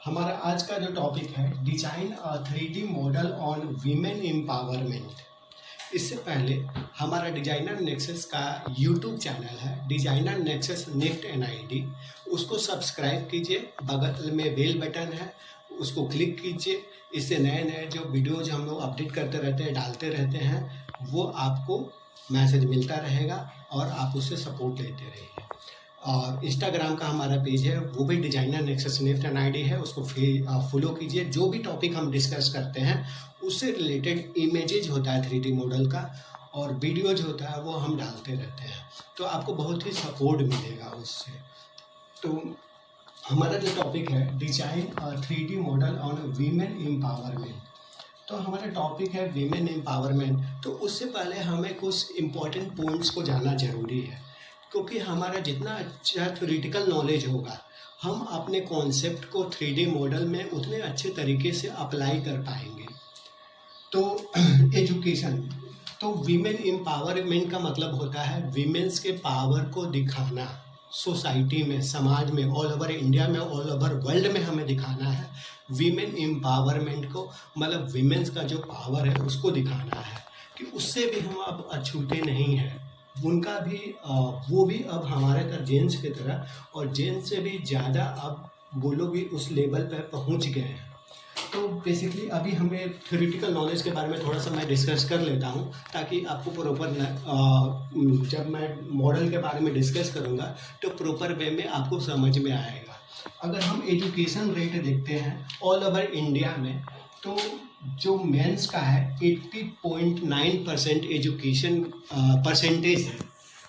हमारा आज का जो टॉपिक है design a 3D model on women empowerment. इससे पहले हमारा डिजाइनर नेक्सस का यूट्यूब चैनल है डिजाइनर नेक्सस निफ्ट NID, उसको सब्सक्राइब कीजिए। बगल में बेल बटन है, उसको क्लिक कीजिए। इससे नए नए जो वीडियोज हम लोग अपडेट करते रहते हैं, डालते रहते हैं, वो आपको मैसेज मिलता रहेगा और आप उससे सपोर्ट लेते रहिए। और इंस्टाग्राम का हमारा पेज है, वो भी डिजाइनर नेक्सस निफ्ट NID है, उसको फॉलो कीजिए। जो भी टॉपिक हम डिस्कस करते हैं उससे रिलेटेड इमेजेज होता है 3D मॉडल का और वीडियोज होता है, वो हम डालते रहते हैं, तो आपको बहुत ही सपोर्ट मिलेगा उससे। तो हमारा जो टॉपिक है design a 3D model on women empowerment, तो हमारा टॉपिक है वीमेन एम्पावरमेंट। तो उससे पहले हमें कुछ इम्पोर्टेंट पॉइंट्स को जानना जरूरी है, क्योंकि हमारा जितना अच्छा थ्योरेटिकल नॉलेज होगा, हम अपने कॉन्सेप्ट को 3D मॉडल में उतने अच्छे तरीके से अप्लाई कर पाएंगे। तो एजुकेशन, तो वीमेन एम्पावरमेंट का मतलब होता है वीमेंस के पावर को दिखाना सोसाइटी में, समाज में, ऑल ओवर इंडिया में, ऑल ओवर वर्ल्ड में हमें दिखाना है। वीमेन एम्पावरमेंट को मतलब वीमेंस का जो पावर है उसको दिखाना है कि उससे भी हम अब अछूते नहीं हैं। उनका भी वो भी अब हमारे तरह जेंट्स की तरह और जेंट्स से भी ज़्यादा अब वो लोग भी उस लेवल पर पहुंच गए हैं। तो बेसिकली अभी हमें थ्योरेटिकल नॉलेज के बारे में थोड़ा सा मैं डिस्कस कर लेता हूं, ताकि आपको प्रॉपर जब मैं मॉडल के बारे में डिस्कस करूंगा तो प्रॉपर वे में आपको समझ में आएगा। अगर हम एजुकेशन रेट देखते हैं ऑल ओवर इंडिया में, तो जो मेंस का है 80.9% एजुकेशन परसेंटेज है,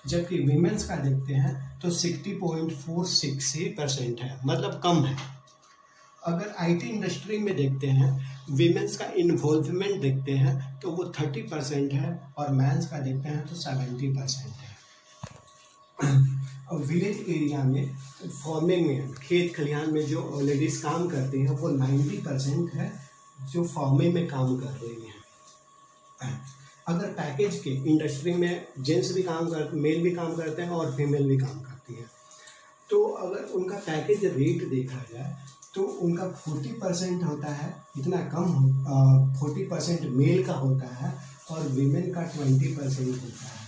जबकि वीमेंस का देखते हैं तो 60.46% है, मतलब कम है। अगर IT इंडस्ट्री में देखते हैं, वीमेंस का इन्वॉल्वमेंट देखते हैं तो वो 30% है और मेंस का देखते हैं तो 70% है। और विलेज एरिया में फार्मिंग में, खेत खलिहान में जो लेडीज काम करती हैं वो 90% है जो फार्मिंग में काम कर रही हैं। अगर पैकेज के इंडस्ट्री में जेंट्स भी काम करते, मेल भी काम करते हैं और फीमेल भी काम करती हैं, तो अगर उनका पैकेज रेट देखा जाए तो उनका 40% होता है, इतना कम 40% मेल का होता है और वीमेन का 20% होता है।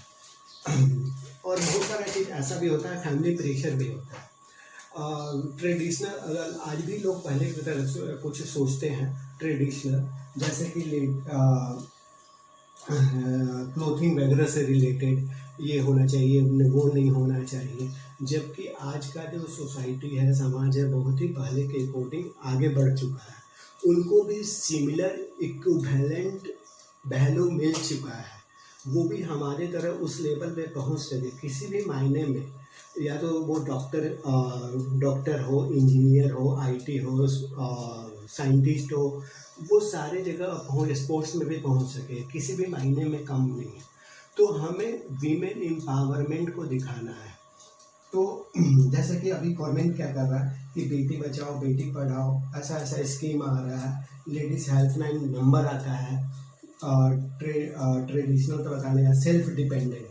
और बहुत सारा चीज़ ऐसा भी होता है, फैमिली प्रेशर भी होता है। ट्रेडिशनल, अगर आज भी लोग पहले की तरह कुछ सोचते हैं ट्रेडिशनल, जैसे कि क्लोथिंग वगैरह से रिलेटेड ये होना चाहिए, वो नहीं होना चाहिए, जबकि आज का जो सोसाइटी है, समाज है, बहुत ही पहले के अकॉर्डिंग आगे बढ़ चुका है। उनको भी सिमिलर इक्विवेलेंट वैल्यू मिल चुका है, वो भी हमारे तरह उस लेवल पे पहुंच सके किसी भी मायने में, या तो वो डॉक्टर हो, इंजीनियर हो, IT हो, साइंटिस्ट हो, वो सारे जगह पहुँच, स्पोर्ट्स में भी पहुँच सके, किसी भी मायने में कम नहीं है। तो हमें वीमेन एम्पावरमेंट को दिखाना है। तो जैसे कि अभी गवर्नमेंट क्या कर रहा है कि बेटी बचाओ बेटी पढ़ाओ, ऐसा ऐसा स्कीम आ रहा है, लेडीज़ हेल्पलाइन नंबर आता है, ट्रेडिशनल तो बताने का, सेल्फ डिपेंडेंट।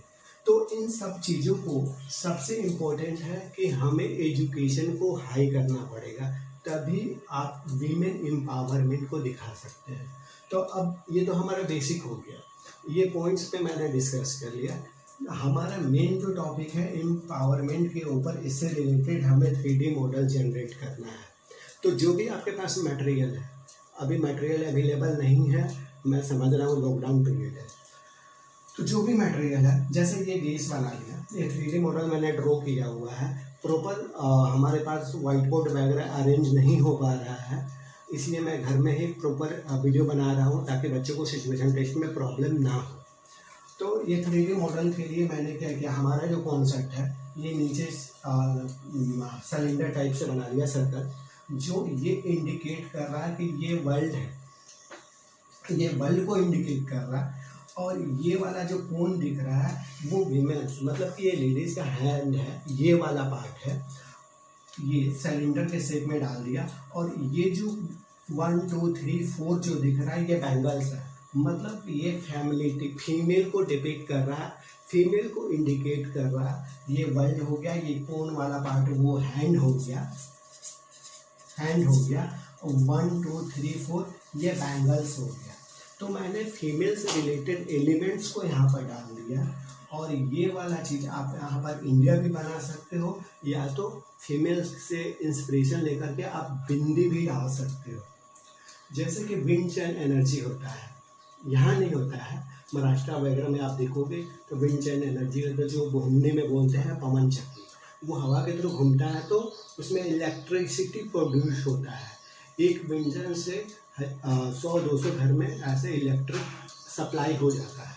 तो इन सब चीज़ों को सबसे इम्पोर्टेंट है कि हमें एजुकेशन को हाई करना पड़ेगा, तभी आप वीमेन एम्पावरमेंट को दिखा सकते हैं। तो अब ये तो हमारा बेसिक हो गया, ये पॉइंट्स पे मैंने डिस्कस कर लिया। हमारा मेन जो टॉपिक है एम्पावरमेंट के ऊपर, इससे रिलेटेड हमें 3D मॉडल जनरेट करना है। तो जो भी आपके पास मटेरियल है, अभी मटेरियल अवेलेबल नहीं है, मैं समझ रहा हूँ लॉकडाउन पीरियड है, तो जो भी मटेरियल है, जैसे ये बेस बना लिया, ये 3D मॉडल मैंने ड्रॉ किया हुआ है प्रॉपर। हमारे पास वाइट बोर्ड वगैरह अरेंज नहीं हो पा रहा है, इसलिए मैं घर में ही प्रॉपर वीडियो बना रहा हूँ ताकि बच्चों को सिचुएशन टेस्ट में प्रॉब्लम ना हो। तो ये 3D मॉडल के लिए मैंने क्या किया, हमारा जो कॉन्सेप्ट है ये नीचे सिलेंडर टाइप से बना लिया सर्कल, जो ये इंडिकेट कर रहा है कि ये वर्ल्ड है, ये वर्ल्ड को इंडिकेट कर रहा है। और ये वाला जो कोन दिख रहा है वो वीमेंस, मतलब कि ये लेडीज़ का हैंड है, ये वाला पार्ट है, ये सिलेंडर के शेप में डाल दिया। और ये जो 1 2 3 4 जो दिख रहा है ये बैंगल्स है, मतलब ये फैमिली फीमेल को डिपिक्ट कर रहा है, फीमेल को इंडिकेट कर रहा है। ये वर्ल्ड हो गया, ये कोन वाला पार्ट वो हैंड हो गया। हैंड हो गया, 1 2 3 4 ये बैंगल्स हो गया। तो मैंने फीमेल से रिलेटेड एलिमेंट्स को यहाँ पर डाल दिया। और ये वाला चीज़ आप यहाँ पर इंडिया भी बना सकते हो, या तो फीमेल से इंस्पिरेशन लेकर के आप बिंदी भी डाल सकते हो। जैसे कि विंड चैन एनर्जी होता है, यहाँ नहीं होता है, महाराष्ट्र वगैरह में आप देखोगे तो विंड चैन एनर्जी तो जो हिंदी में बोलते हैं पवन चक्की, वो हवा के थ्रू घूमता है तो उसमें इलेक्ट्रिसिटी प्रोड्यूस होता है। एक विंड चैन से 100-200 घर में ऐसे इलेक्ट्रिक सप्लाई हो जाता है,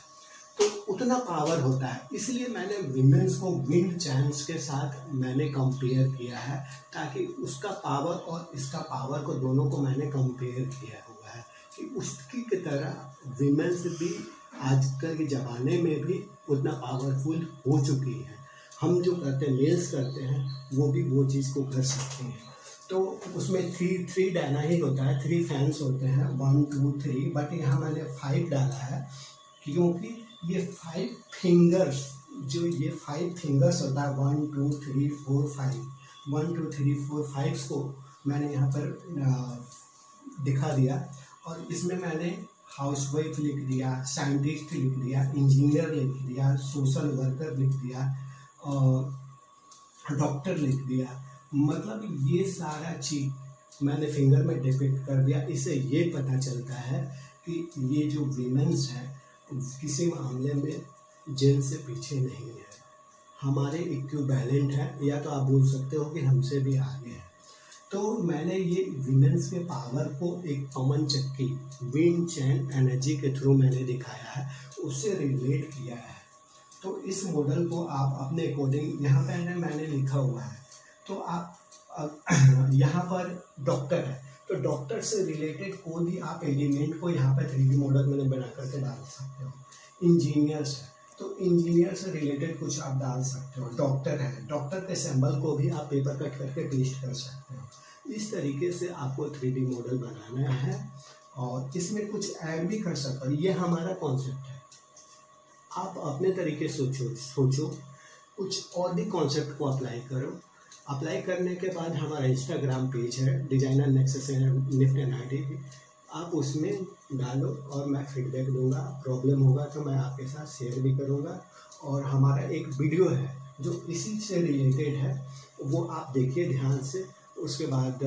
तो उतना पावर होता है। इसलिए मैंने विमेंस को विंड चैन्स के साथ मैंने कंपेयर किया है, ताकि उसका पावर और इसका पावर को दोनों को मैंने कंपेयर किया हुआ है कि उसकी की तरह विमेंस भी आजकल के ज़माने में भी उतना पावरफुल हो चुकी है। हम जो करते हैं, मेल्स करते हैं, वो भी वो चीज़ को कर सकते हैं। तो उसमें थ्री डायना ही होता है, 3 फैंस होते हैं, 1 2 3, बट यहाँ मैंने 5 डाला है क्योंकि ये 5 फिंगर्स, जो ये 5 फिंगर्स होता है, 1 2 3 4 5, 1 2 3 4 5 को मैंने यहाँ पर दिखा दिया। और इसमें मैंने हाउसवाइफ लिख दिया, साइंटिस्ट लिख दिया, इंजीनियर लिख दिया, सोशल वर्कर लिख दिया, डॉक्टर लिख दिया। मतलब ये सारा चीज़ मैंने फिंगर में डिपिक्ट कर दिया। इससे ये पता चलता है कि ये जो विमेंस है किसी मामले में जेल से पीछे नहीं है, हमारे इक्विवेलेंट है, या तो आप बोल सकते हो कि हमसे भी आगे है। तो मैंने ये विमेंस के पावर को एक पवन चक्की, विंड चैन एनर्जी के थ्रू मैंने दिखाया है, उससे रिलेट किया है। तो इस मॉडल को आप अपने अकॉर्डिंग, यहाँ पे मैंने लिखा हुआ है, तो आप यहाँ पर डॉक्टर है तो डॉक्टर से रिलेटेड कोई भी आप एलिमेंट को यहाँ पर 3D मॉडल मैंने बना करके डाल सकते हो। इंजीनियर्स है तो इंजीनियर से रिलेटेड कुछ आप डाल सकते हो। डॉक्टर है, डॉक्टर के सिंबल को भी आप पेपर कट करके पेस्ट कर सकते हो। इस तरीके से आपको 3D मॉडल बनाना है और इसमें कुछ ऐड भी कर सकते हो। ये हमारा कॉन्सेप्ट है, आप अपने तरीके सोचो कुछ और भी कॉन्सेप्ट को अप्लाई करो। अप्लाई करने के बाद हमारा इंस्टाग्राम पेज है डिजाइनर नेक्सस निफ्ट NIT, आप उसमें डालो और मैं फीडबैक दूंगा। प्रॉब्लम होगा तो मैं आपके साथ शेयर भी करूंगा। और हमारा एक वीडियो है जो इसी से रिलेटेड है, वो आप देखिए ध्यान से। उसके बाद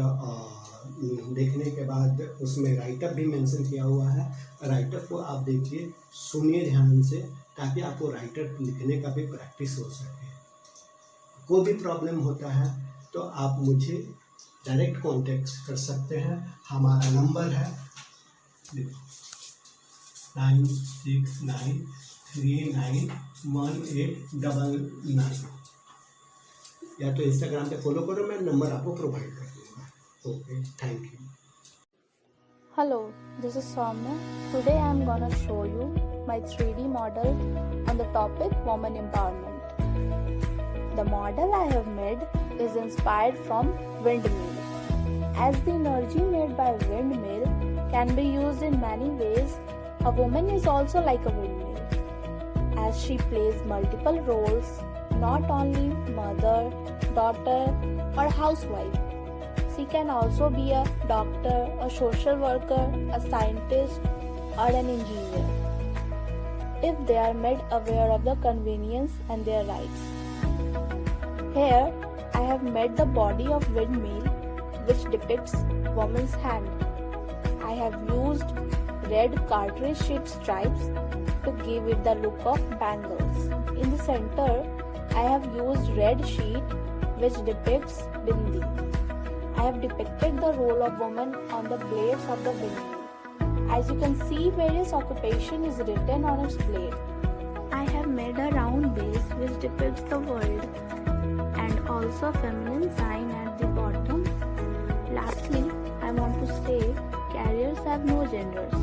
देखने के बाद उसमें राइटअप भी मेंशन किया हुआ है, राइटअप को आप देखिए, सुनिए ध्यान से, ताकि आपको राइटअप लिखने का भी प्रैक्टिस हो सके। कोई भी प्रॉब्लम होता है तो आप मुझे डायरेक्ट कांटेक्ट कर सकते हैं। हमारा नंबर है 9693918999, या तो इंस्टाग्राम पे फॉलो करो, मैं नंबर आपको प्रोवाइड कर दूंगा। Okay, thank you. Hello, this is Soumya. Today I am gonna show you my 3D model on the topic woman empowerment. The model I have made is inspired from windmill. As the energy made by windmill can be used in many ways, a woman is also like a windmill, as she plays multiple roles, not only mother, daughter, or housewife. She can also be a doctor, a social worker, a scientist, or an engineer, if they are made aware of the convenience and their rights. Here, I have made the body of windmill, which depicts woman's hand. I have used red cartridge sheet stripes to give it the look of bangles. In the center, I have used red sheet, which depicts bindi. I have depicted the role of woman on the blades of the bindi. As you can see, various occupation is written on its blade. I have made a round base which depicts the world, and also a feminine sign at the bottom. Lastly, I want to say carriers have no genders.